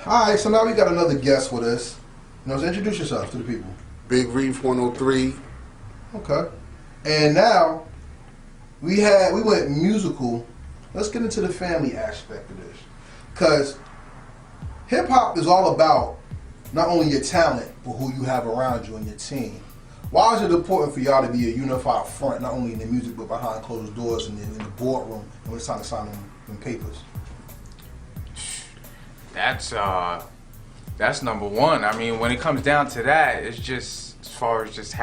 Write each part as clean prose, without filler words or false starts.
Alright, so now we got another guest with us. So introduce yourself to the people. Big Reef 103. Okay. And now we went musical. Let's get into the family aspect of this. Cause hip hop is all about not only your talent, but who you have around you and your team. Why is it important for y'all to be a unified front, not only in the music, but behind closed doors and in the boardroom and when it's time to sign them papers? That's number one. I mean, when it comes down to that, it's just as far as just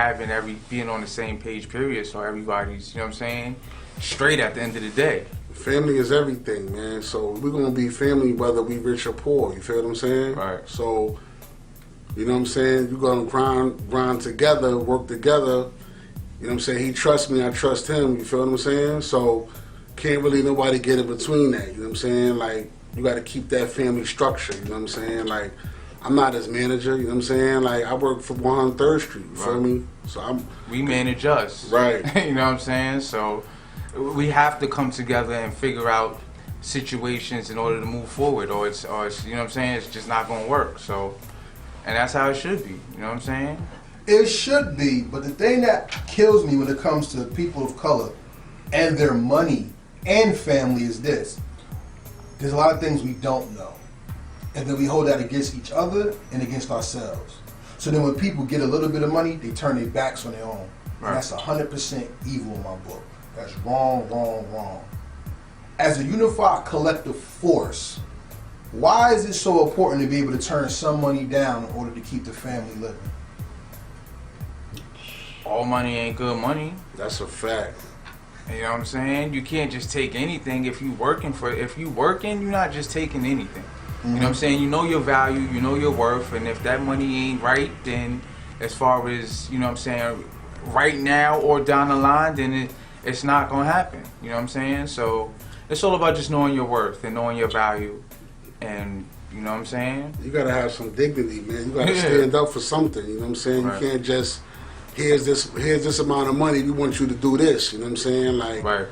being on the same page, period. So everybody's, you know what I'm saying, straight at the end of the day. Family is everything, man. So we're gonna be family whether we rich or poor. You feel what I'm saying? Right. So, you know what I'm saying? You're gonna grind together, work together. You know what I'm saying? He trusts me, I trust him. You feel what I'm saying? So can't really nobody get in between that. You know what I'm saying? Like, you got to keep that family structure. You know what I'm saying? Like, I'm not his manager. You know what I'm saying? Like, I work for 103rd Street. You feel me? So we manage us. Right. You know what I'm saying? So we have to come together and figure out situations in order to move forward, or it's you know what I'm saying? It's just not going to work. So, and that's how it should be. You know what I'm saying? It should be, but the thing that kills me when it comes to people of color and their money and family is this. There's a lot of things we don't know. And then we hold that against each other and against ourselves. So then when people get a little bit of money, they turn their backs on their own. Right. And that's 100% evil in my book. That's wrong, wrong, wrong. As a unified collective force, why is it so important to be able to turn some money down in order to keep the family living? All money ain't good money. that's a fact. You know what I'm saying? You can't just take anything. If you working, you're not just taking anything. You know what I'm saying? You know your value, you know your worth, and if that money ain't right, then as far as, you know what I'm saying, right now or down the line, then it's not gonna happen. You know what I'm saying? So it's all about just knowing your worth and knowing your value, and you know what I'm saying? You got to have some dignity, man. You got to stand up for something. You know what I'm saying? Right. You can't just, here's this amount of money, we want you to do this. You know what I'm saying? Like, Right.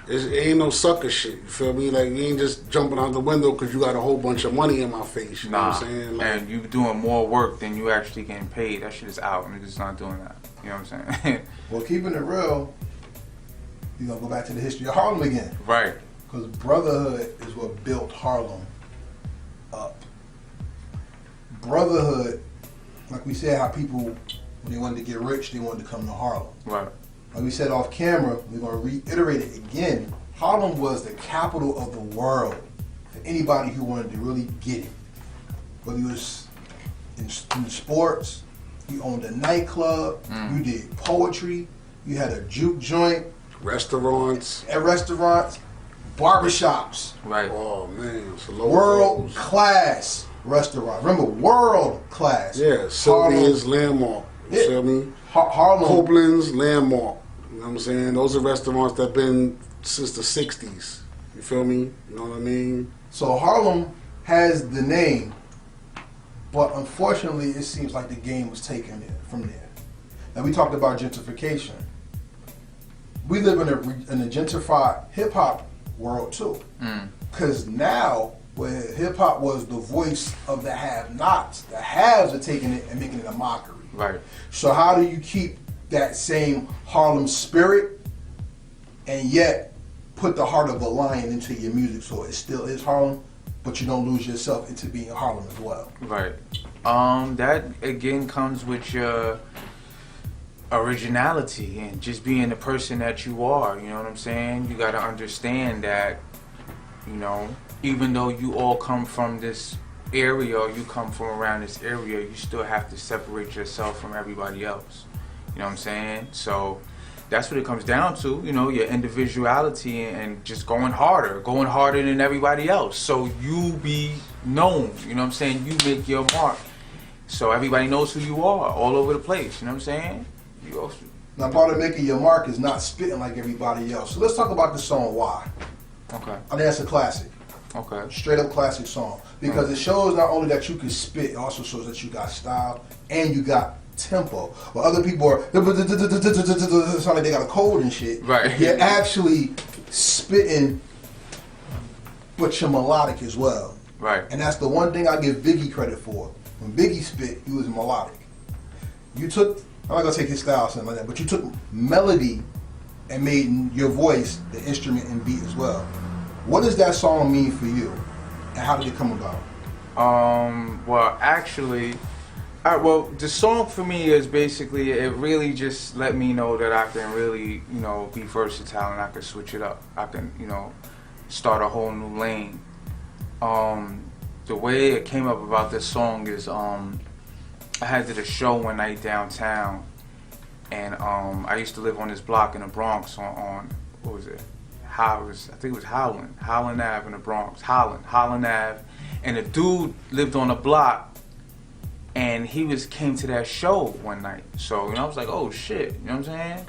it ain't no sucker shit. You feel me? Like, you ain't just jumping out the window because you got a whole bunch of money in my face. You know what I'm saying? Like, and you doing more work than you actually getting paid. That shit is out. Niggas not doing that. You know what I'm saying? Well, keeping it real, you're going to go back to the history of Harlem again. Right. Because brotherhood is what built Harlem up. Brotherhood, like we said, how people, when they wanted to get rich, they wanted to come to Harlem. Right. Like we said off camera, we're going to reiterate it again. Harlem was the capital of the world for anybody who wanted to really get it. Whether you was in sports, you owned a nightclub, you did poetry, you had a juke joint, restaurants. at restaurants, barbershops. Right. Oh, man. It's a World class restaurant. Remember, world class. Yeah, Sylvia's Landmark. You feel me? Harlem. Copeland's Landmark. You know what I'm saying? Those are restaurants that been since the 60s. You feel me? You know what I mean? So Harlem has the name, but unfortunately it seems like the game was taken from there. And we talked about gentrification. We live in a gentrified hip-hop world too. Because now, where hip-hop was the voice of the have-nots, the haves are taking it and making it a mockery. Right. So how do you keep that same Harlem spirit and yet put the heart of a lion into your music so it still is Harlem, but you don't lose yourself into being Harlem as well? Right. That again comes with your originality and just being the person that you are. You know what I'm saying? You got to understand that, you know, even though you all come from this area or you come from around this area, you still have to separate yourself from everybody else. You know what I'm saying? So that's what it comes down to, you know, your individuality and just going harder than everybody else. So you be known, you know what I'm saying? You make your mark. So everybody knows who you are all over the place, you know what I'm saying? You also... Now part of making your mark is not spitting like everybody else. So let's talk about the song Why. Okay. I think that's a classic. Okay. Straight up classic song. Because it shows not only that you can spit, it also shows that you got style and you got tempo. While other people are sound like they got a cold and shit. Right. You're actually spitting, but you're melodic as well. Right. And that's the one thing I give Biggie credit for. When Biggie spit, he was melodic. You took, I'm not gonna take his style or something like that, but you took melody and made your voice the instrument and beat as well. What does that song mean for you, and how did it come about? Well, actually, well, the song for me is basically, it really just let me know that I can really, be versatile and I can switch it up. I can, start a whole new lane. The way it came up about this song is, I had did a show one night downtown, and I used to live on this block in the Bronx on what was it? I think it was Harlem Ave in the Bronx. Holland Ave, and a dude lived on the block, and he came to that show one night. So I was like, oh shit, you know what I'm saying?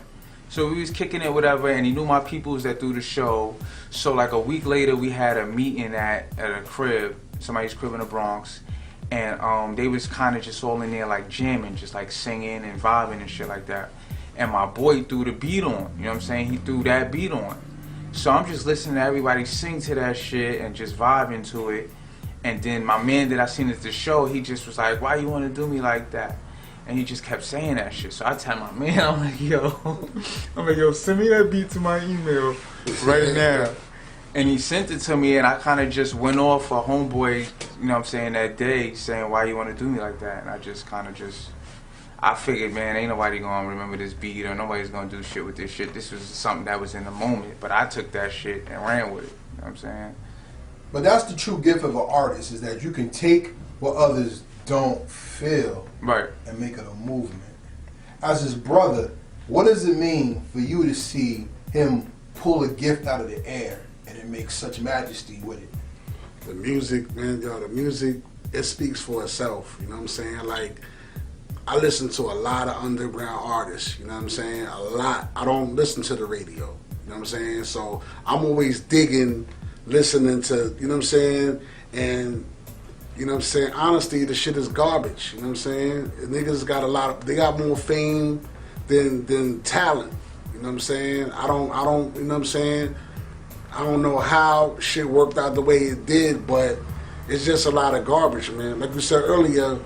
So we was kicking it, whatever, and he knew my peoples that threw the show. So like a week later, we had a meeting at a crib, somebody's crib in the Bronx, and they was kind of just all in there like jamming, just like singing and vibing and shit like that. And my boy threw the beat on, you know what I'm saying? He threw that beat on. So I'm just listening to everybody sing to that shit and just vibing to it. And then my man that I seen at the show, he just was like, why you want to do me like that? And he just kept saying that shit. So I tell my man, I'm like, yo, send me that beat to my email right now. And he sent it to me, and I kind of just went off a homeboy, you know what I'm saying, that day, saying, why you want to do me like that? And I just kind of I figured, man, ain't nobody going to remember this beat, or nobody's going to do shit with this shit. This was something that was in the moment. But I took that shit and ran with it, you know what I'm saying? But that's the true gift of an artist, is that you can take what others don't feel, right, and make it a movement. As his brother, what does it mean for you to see him pull a gift out of the air and it makes such majesty with it? The music, man, the music, it speaks for itself, you know what I'm saying? Like, I listen to a lot of underground artists, you know what I'm saying? A lot. I don't listen to the radio, you know what I'm saying? So I'm always digging, listening to, you know what I'm saying? And, you know what I'm saying? Honestly, the shit is garbage, you know what I'm saying? Niggas got they got more fame than talent, you know what I'm saying? I don't, you know what I'm saying? I don't know how shit worked out the way it did, but it's just a lot of garbage, man. Like we said earlier,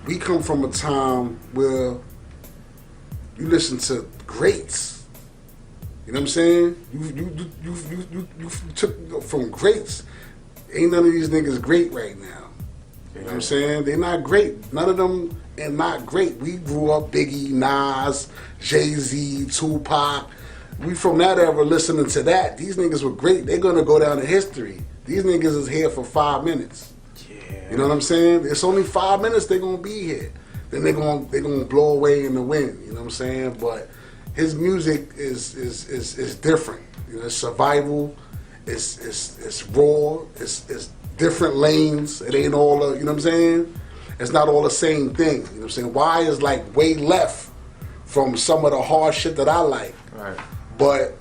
we come from a time where you listen to greats. You know what I'm saying? You took from greats. Ain't none of these niggas great right now. You know what I'm saying? They're not great. None of them are not great. We grew up Biggie, Nas, Jay-Z, Tupac. We from that era listening to that. These niggas were great. They're gonna go down in history. These niggas is here for 5 minutes. Yeah. You know what I'm saying? It's only 5 minutes they're gonna be here. Then they're gonna blow away in the wind. You know what I'm saying? But his music is different. You know, it's survival. It's raw. It's different lanes. It ain't all you know what I'm saying? It's not all the same thing. You know what I'm saying? Y is like way left from some of the hard shit that I like. Right. But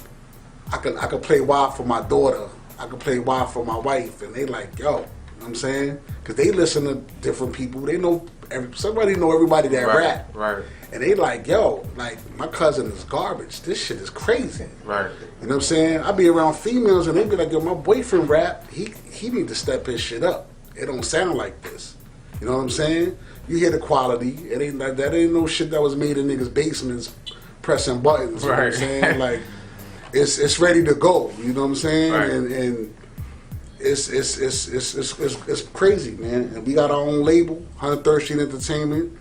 I could play Y for my daughter. I could play Y for my wife, and they like, yo, you know what I'm saying? Because they listen to different people. They know somebody know everybody that rap. Right. And they like, yo, like my cousin is garbage. This shit is crazy. Right. You know what I'm saying? I be around females and they be like, yo, my boyfriend rap. He need to step his shit up. It don't sound like this. You know what I'm saying? You hear the quality. It ain't like that. Ain't no shit that was made in niggas' basements pressing buttons. You know what I'm saying? Like it's ready to go. You know what I'm saying? Right. And it's crazy, man. And we got our own label, 103rd Street Entertainment,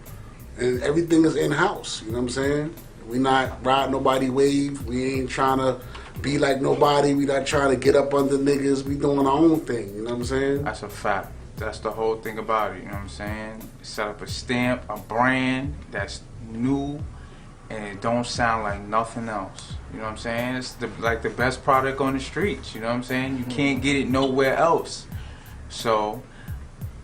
and everything is in house. You know what I'm saying? We not ride nobody wave. We ain't trying to be like nobody. We not trying to get up under niggas. We doing our own thing. You know what I'm saying? That's a fact. That's the whole thing about it. You know what I'm saying? Set up a stamp, a brand that's new, and it don't sound like nothing else. You know what I'm saying? It's like the best product on the streets. You know what I'm saying? You can't get it nowhere else. So,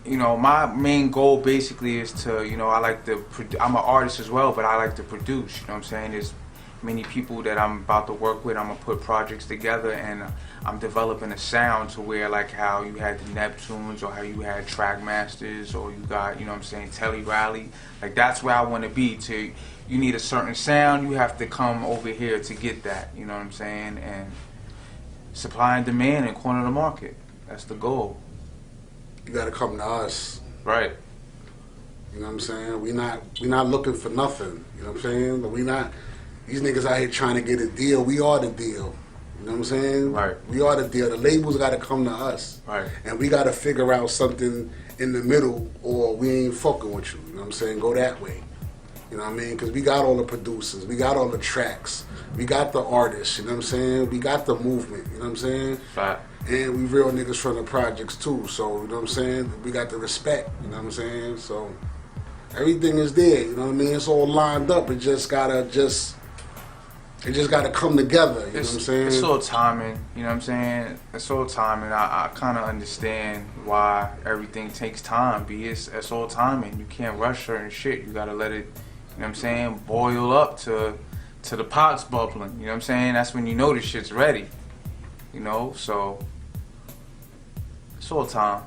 you know, my main goal basically is to, you know, I'm an artist as well, but I like to produce. You know what I'm saying? There's many people that I'm about to work with. I'm gonna put projects together, and I'm developing a sound to where, like how you had the Neptunes, or how you had Trackmasters, or you got, you know what I'm saying, Telly Riley. Like that's where I want to be. You need a certain sound, you have to come over here to get that. You know what I'm saying? And supply and demand and corner the market. That's the goal. you gotta come to us. Right. You know what I'm saying? We not looking for nothing. You know what I'm saying? But we not, these niggas out here trying to get a deal. We are the deal. You know what I'm saying? Right. We are the deal. The labels got to come to us. Right. And we got to figure out something in the middle, or we ain't fucking with you. You know what I'm saying? Go that way. You know what I mean? Because we got all the producers. We got all the tracks. We got the artists. You know what I'm saying? We got the movement. You know what I'm saying? Fact. And we real niggas from the projects too. So, you know what I'm saying? We got the respect. You know what I'm saying? So, everything is there. You know what I mean? It's all lined up. It just gotta come together, you know what I'm saying? It's all timing, you know what I'm saying? It's all timing. I kind of understand why everything takes time, it's all timing. You can't rush certain shit. You gotta let it, you know what I'm saying, boil up to the pot's bubbling, you know what I'm saying? That's when you know the shit's ready, you know? So, it's all time.